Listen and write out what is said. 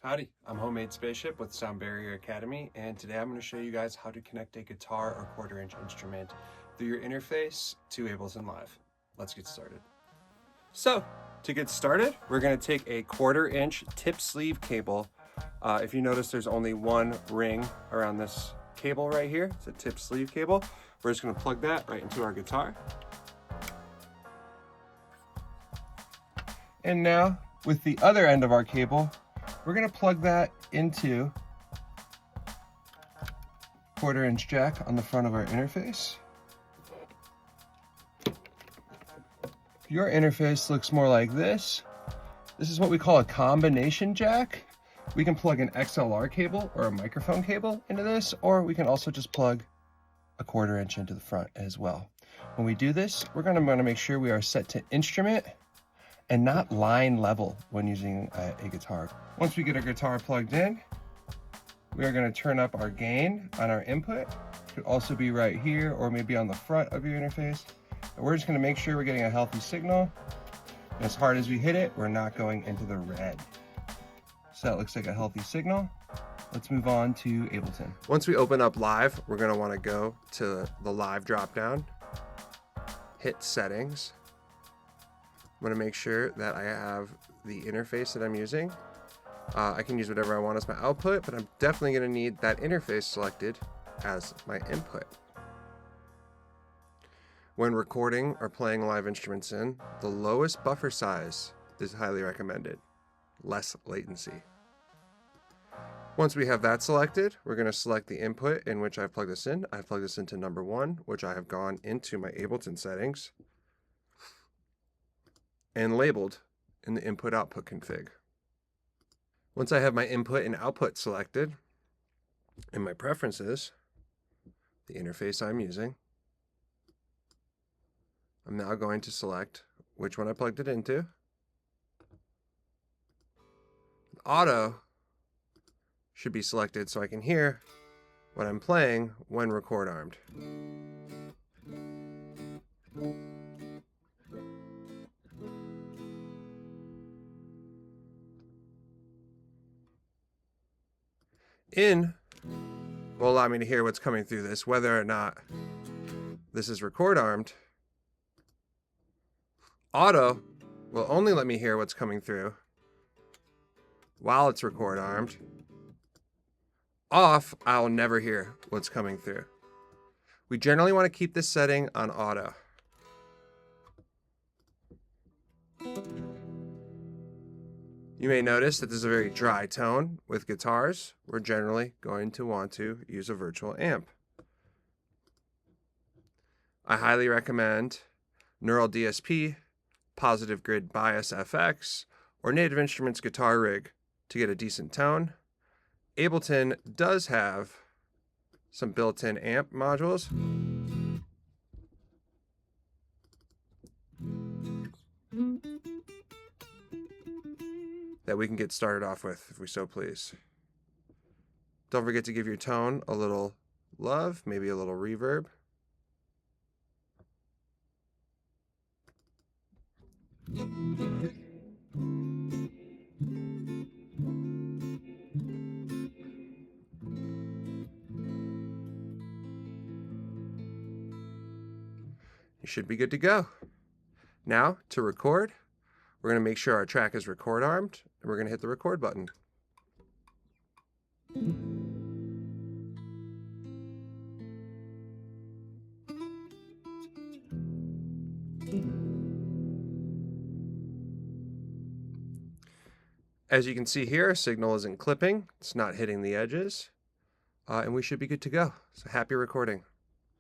Howdy, I'm Homemade Spaceship with Sound Barrier Academy, and today I'm going to show you guys how to connect a guitar or quarter-inch instrument through your interface to Ableton Live. Let's get started. So, to get started, we're going to take a quarter-inch tip sleeve cable. If you notice, there's only one ring around this cable right here. It's a tip sleeve cable. We're just going to plug that right into our guitar. And now, with the other end of our cable, we're going to plug that into quarter-inch jack on the front of our interface. Your interface looks more like this. This is what we call a combination jack. We can plug an XLR cable or a microphone cable into this, or we can also just plug a quarter-inch into the front as well. When we do this, we're going to want to make sure we are set to instrument and not line level when using a guitar. Once we get our guitar plugged in, we are going to turn up our gain on our input. It could also be right here or maybe on the front of your interface. And we're just going to make sure we're getting a healthy signal. And as hard as we hit it, we're not going into the red. So that looks like a healthy signal. Let's move on to Ableton. Once we open up Live, we're going to want to go to the Live dropdown, hit Settings. I'm going to make sure that I have the interface that I'm using. I can use whatever I want as my output, but I'm definitely going to need that interface selected as my input. When recording or playing live instruments in, the lowest buffer size is highly recommended. Less latency. Once we have that selected, we're going to select the input in which I've plugged this in. I've plugged this into number 1, which I have gone into my Ableton settings and labeled in the input-output config. Once I have my input and output selected in my preferences, the interface I'm using, I'm now going to select which one I plugged it into. Auto should be selected so I can hear what I'm playing when record armed. In will allow me to hear what's coming through this, whether or not this is record armed. Auto will only let me hear what's coming through while it's record armed. Off, I'll never hear what's coming through. We generally want to keep this setting on auto. You may notice that this is a very dry tone. With guitars, we're generally going to want to use a virtual amp. I highly recommend Neural DSP, Positive Grid Bias FX, or Native Instruments Guitar Rig to get a decent tone. Ableton does have some built-in amp modules. That we can get started off with if we so please. Don't forget to give your tone a little love, maybe a little reverb. You should be good to go. Now, to record, we're going to make sure our track is record armed, and we're going to hit the record button. As you can see here, our signal isn't clipping, it's not hitting the edges, and we should be good to go. So happy recording.